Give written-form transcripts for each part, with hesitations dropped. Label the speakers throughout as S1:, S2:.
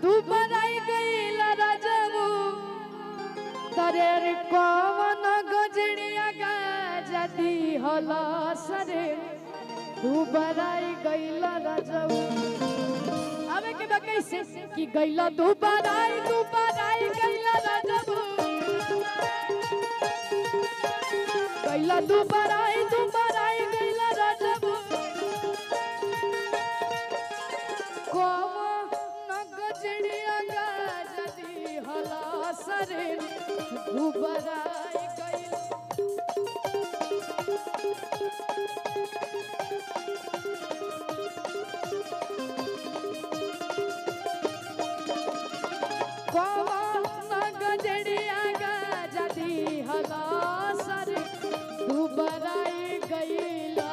S1: दुबराई गईला राजबू तरेर कवन गजड़िया गाजदी हला सरे दुबराई गईला राजबू अबे के कैसे कि गईला दुबराई गईला राजबू गईला दुबराई गईला राजबू सरे दुबराई गईला कवन गजड़िया गाजदी हला सरे दुबराई गईला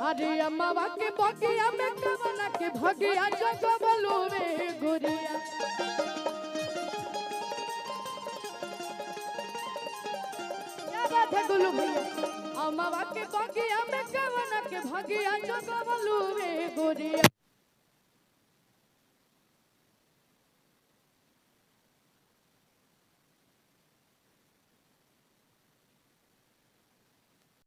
S1: अरे अम्मा के बगिया में कवना के भगिया जगबलू में गुरिया क्या बात है गुलू भैया अम्मा के बगिया में कवना के भगिया जगबलू में गुरिया